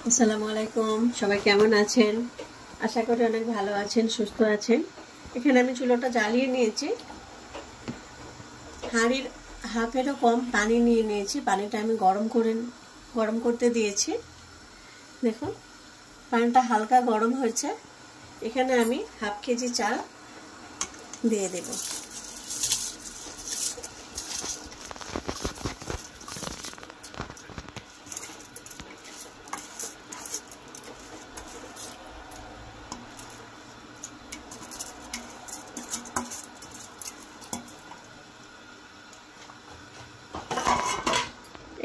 আসসালামু আলাইকুম, সবাই কেমন আছেন? আশা করি অনেক ভালো আছেন, সুস্থ আছেন। এখানে আমি চুলাটা জ্বালিয়ে নিয়েছি, হাঁড়ির হাফেরও কম পানি নিয়ে নিয়েছি। পানিটা আমি গরম করতে দিয়েছি। দেখুন পানিটা হালকা গরম হয়েছে। এখানে আমি হাফ কেজি চাল দিয়ে দেব।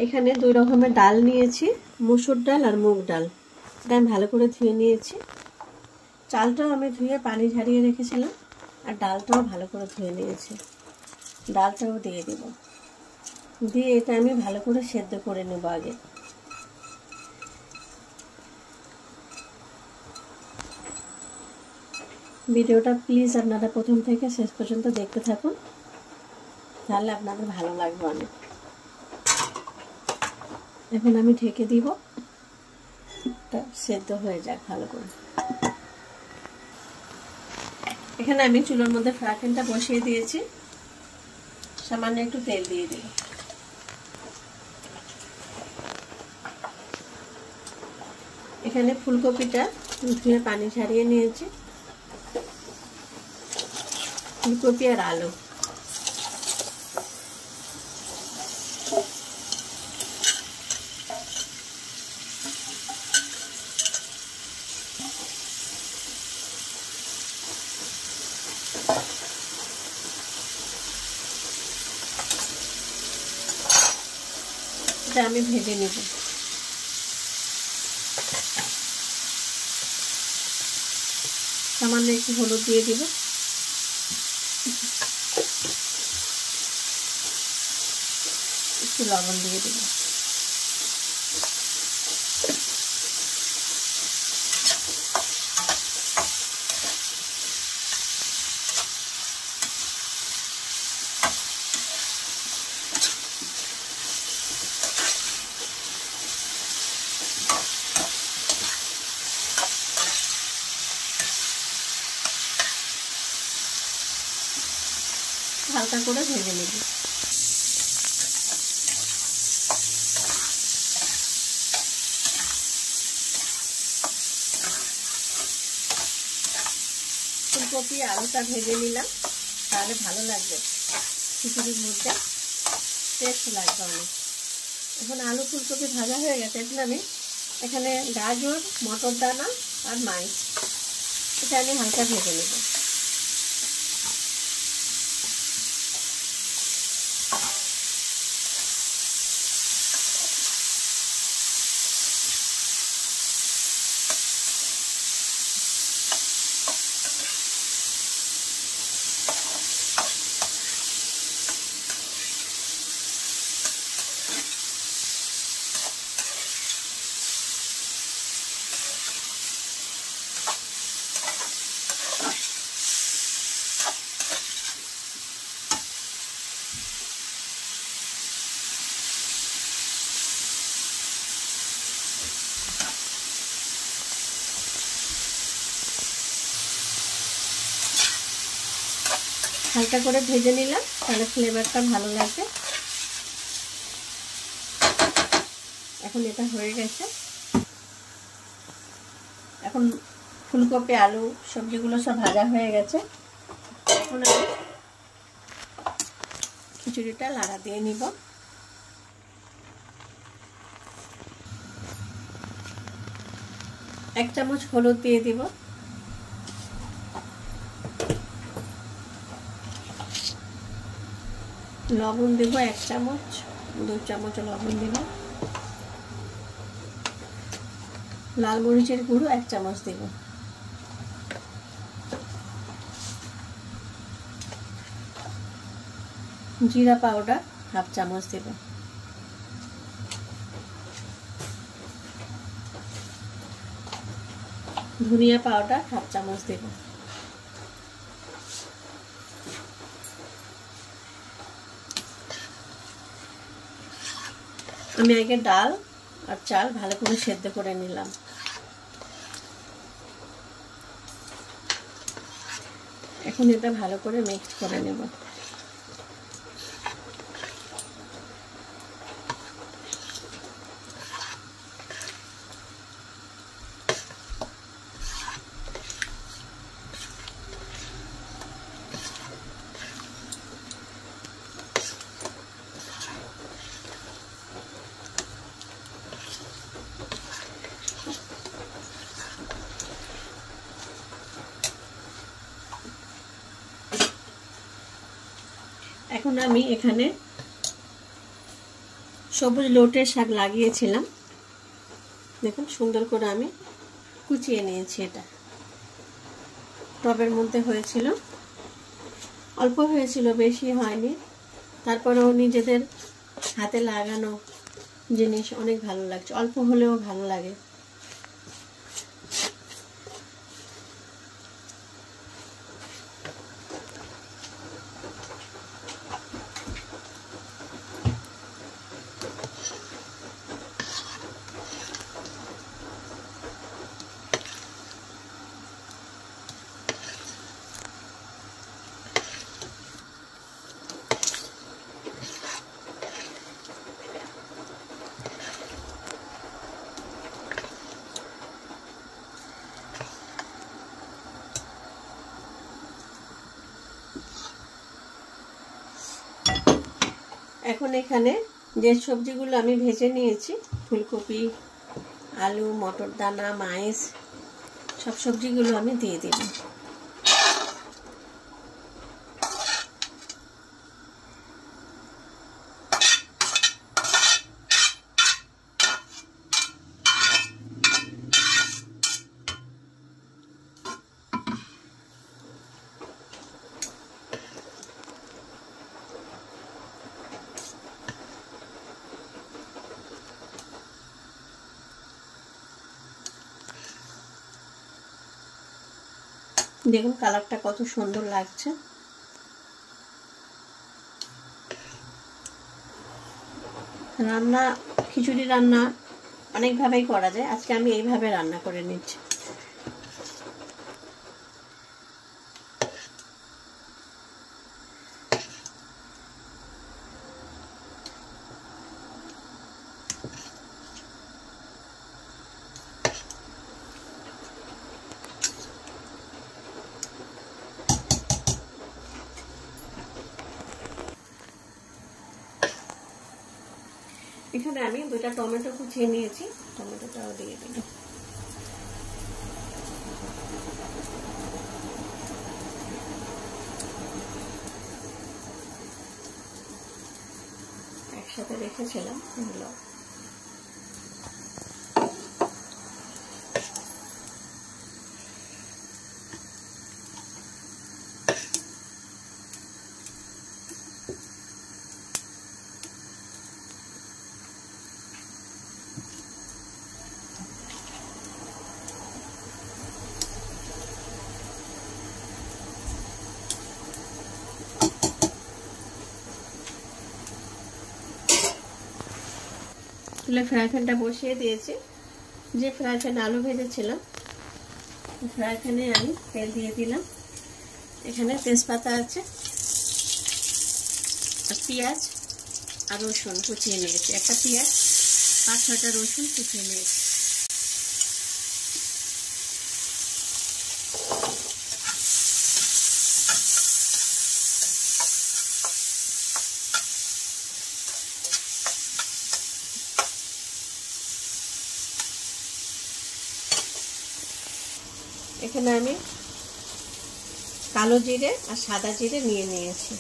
এখানে দুই রকমের ডাল নিয়েছি, মসুর ডাল আর মুগ ডাল। এটা আমি ভালো করে ধুয়ে নিয়েছি। চালটাও আমি ধুয়ে পানি ঝরিয়ে রেখেছিলাম, আর ডালটাও ভালো করে ধুয়ে নিয়েছি। ডালটাও দিয়ে দেব, দিয়ে এটা আমি ভালো করে সেদ্ধ করে নেব আগে। ভিডিওটা প্লিজ আপনারা প্রথম থেকে শেষ পর্যন্ত দেখতে থাকুন, তাহলে আপনাদের ভালো লাগবে অনেক। এখন আমি ঢেকে দিব, এটা সেদ্ধ হয়ে যাক ভালো করে। এখানে আমি চুলার মধ্যে ফ্রাই প্যানটা বসিয়ে দিয়েছি, সামান্য একটু তেল দিয়ে দিব। এখানে ফুলকপিটা ধুয়ে পানি ঝরিয়ে নিয়েছি, ফুলকপি আর আলু। এটা আমি ভেজে নেব। সামান্য একটু হলুদ দিয়ে দিব, একটু লবণ দিয়ে দিব। হালকা করে ভেজে নেব। ফুলকপি আলুটা ভেজে নিলাম, তাহলে ভালো লাগবে খিচুড়ির মধ্যে, টেস্ট লাগবে অনেক। এখন আলু ফুলকপি ভাজা হয়ে গেছে। এখন আমি এখানে গাজর, মটর দানা আর মাইস, এটা আমি হালকা ভেজে নেব। হালকা করে ভেজে নিলাম, তাহলে ফ্লেভারটা ভালো লাগবে। এখন এটা হয়ে গেছে। এখন ফুলকপি আলু সবজিগুলো সব ভাজা হয়ে গেছে। এখন আমি খিচুড়িটা লাড়া দিয়ে নিব। এক চামচ হলুদ দিয়ে দিব, লবণ দেব 1 চামচ, 2 চামচ লবণ দেব, লাল মরিচের গুঁড়ো 1 চামচ দেব, জিরা পাউডার হাফ চামচ দেব, ধনিয়া পাউডার হাফ চামচ দেব। আমি আগে ডাল আর চাল ভালো করে সেদ্ধ করে নিলাম। এখন এটা ভালো করে মিক্স করে নেব। এখন আমি এখানে সবুজ লটের শাক লাগিয়েছিলাম, দেখুন সুন্দর করে আমি কুচিয়ে নিয়েছি। এটা টবের মধ্যে হয়েছিল, অল্প হয়েছিল, বেশি হয়নি। তারপরেও নিজেদের হাতে লাগানো জিনিস অনেক ভালো লাগছে, অল্প হলেও ভালো লাগে। এখন এখানে যে সবজিগুলো আমি ভেজে নিয়েছি, ফুলকপি, আলু, মটর দানা, মাইস, সব সবজিগুলো আমি দিয়ে দিই। দেখুন কালারটা কত সুন্দর লাগছে। রান্না, খিচুড়ি রান্না অনেকভাবেই করা যায়, আজকে আমি এইভাবে রান্না করে নিচ্ছি। এখানে আমি 2টা টমেটো কুচিয়ে নিয়েছি, টমেটোটাও দিয়ে দিই। একসাথে রেখেছিলাম এগুলো। চুলে ফ্রাই প্যানটা বসিয়ে দিয়েছি। যে ফ্রাই প্যানে আলু ভেজেছিলাম, ফ্রাই প্যানে আমি তেল দিয়ে দিলাম। এখানে তেজপাতা আছে, আর পেঁয়াজ আর রসুন কুচিয়ে নিয়েছি। একটা পেঁয়াজ, 5-6টা রসুন কুচিয়ে নিয়েছি। এখানে আমি কালো জিরে আর সাদা জিরে নিয়ে নিয়েছি।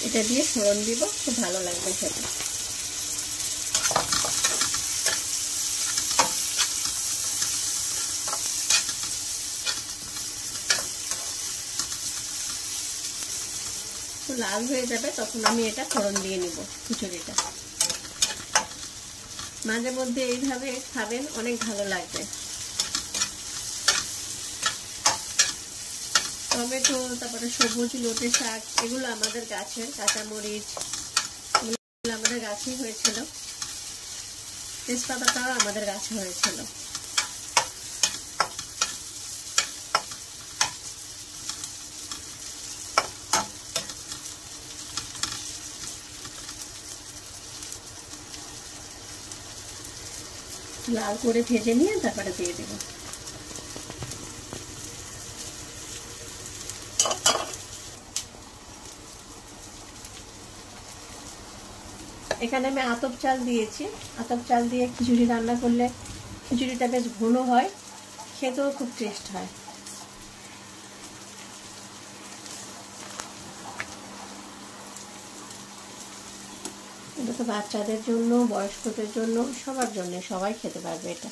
এটা দিয়ে ফোড়ন দিব, খুব ভালো লাগবে খেতে। লাল হয়ে যাবে তখন আমি এটা ফোড়ন দিয়ে নিব খিচুড়িটা। মাঝে মধ্যে এইভাবে খাবেন, অনেক ভালো লাগবে। টমেটো, তারপরে সবুজ লটে শাক, এগুলো আমাদের গাছের। কাঁচামরিচ এগুলো আমাদের গাছেই হয়েছিল। তেজপাতাটাও আমাদের গাছে হয়েছিল। লাল করে ভেজে নিয়ে তারপরে দিয়ে দেব। এখানে আমি আতপ চাল দিয়েছি। আতপ চাল দিয়ে খিচুড়ি রান্না করলে খিচুড়িটা বেশ ঘন হয়, খেতেও খুব টেস্ট হয়। এটা তো বাচ্চাদের জন্য, বয়স্কদের জন্য, সবার জন্য, সবাই খেতে পারবে এটা।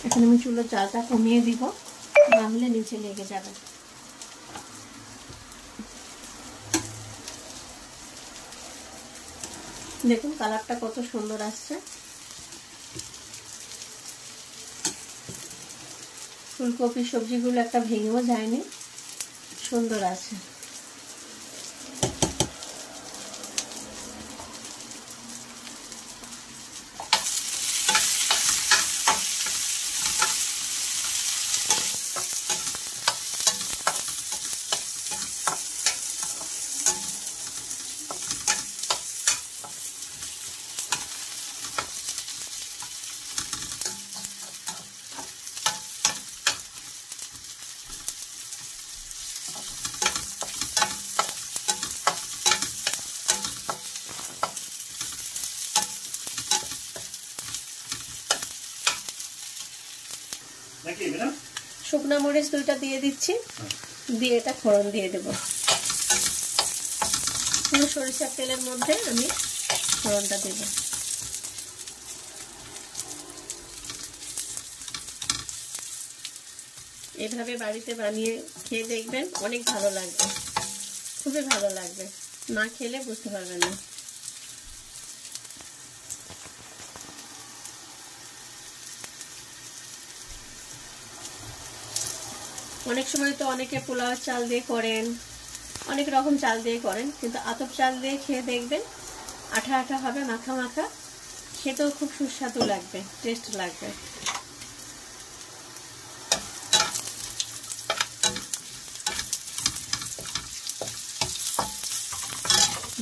এখন আমি চুলোর জালটা কমিয়ে দিব, না হলে নিচে লেগে যাবে। দেখুন কালারটা কত সুন্দর আসছে। ফুলকপি সবজিগুলো একটা ভেঙেও যায়নি, সুন্দর আছে। শুকনো মরিচ 2টা দিয়ে দিচ্ছি, দিয়ে এটা ফোড়ন দিয়ে দেব। পুরো সরিষার তেলের মধ্যে আমি ফোড়নটা দেব। এভাবে বাড়িতে বানিয়ে খেয়ে দেখবেন, অনেক ভালো লাগবে, খুবই ভালো লাগবে। না খেলে বুঝতে পারবেন না। অনেক সময় তো অনেকে পোলাও চাল দিয়ে করেন, অনেক রকম চাল দিয়ে করেন, কিন্তু আতপ চাল দিয়ে খেয়ে দেখবেন, আঠা আঠা হবে, মাখা মাখা, খেতেও খুব সুস্বাদু লাগবে, টেস্ট লাগবে।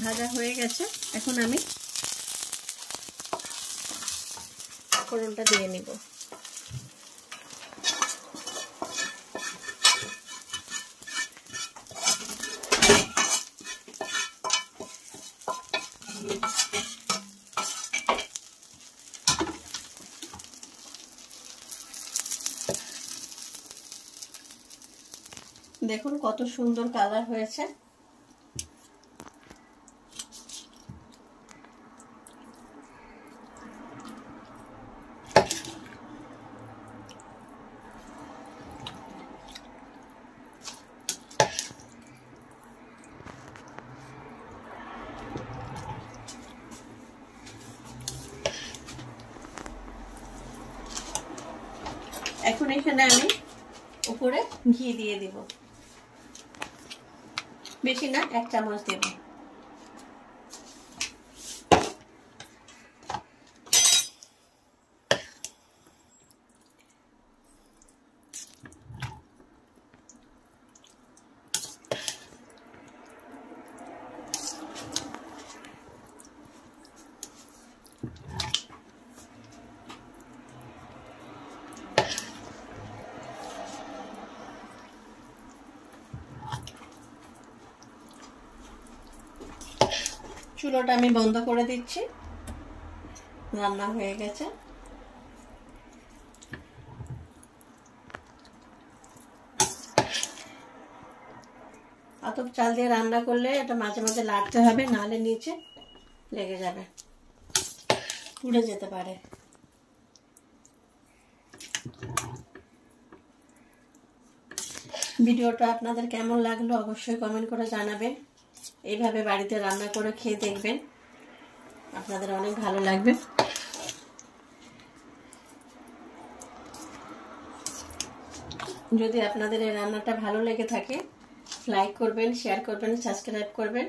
ভাজা হয়ে গেছে, এখন আমি ফোড়নটা দিয়ে নিব। দেখুন কত সুন্দর কালার হয়েছে। এখন এখানে আমি উপরে ঘি দিয়ে দিব, বেশি না, 1 চামচ দেব। চুলোটা আমি বন্ধ করে দিচ্ছি, রান্না হয়ে গেছে। আতপ চাল দিয়ে রান্না করলে এটা মাঝে মাঝে লাড়তে হবে, নাহলে নিচে লেগে যাবে, পুড়ে যেতে পারে। ভিডিওটা আপনাদের কেমন লাগলো অবশ্যই কমেন্ট করে জানাবেন। এইভাবে বাড়িতে রান্না করে খেয়ে দেখবেন, আপনাদের অনেক ভালো লাগবে। যদি আপনাদের এই রান্নাটা ভালো লেগে থাকে লাইক করবেন, শেয়ার করবেন, সাবস্ক্রাইব করবেন।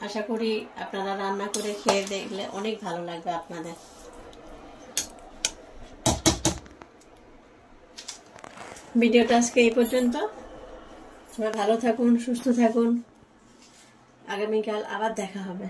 আশা করি আপনারা রান্না করে খেয়ে দেখলে অনেক ভালো লাগবে আপনাদের। ভিডিওটা আজকে এই পর্যন্ত। সবাই ভালো থাকুন, সুস্থ থাকুন। আগামীকাল আবার দেখা হবে।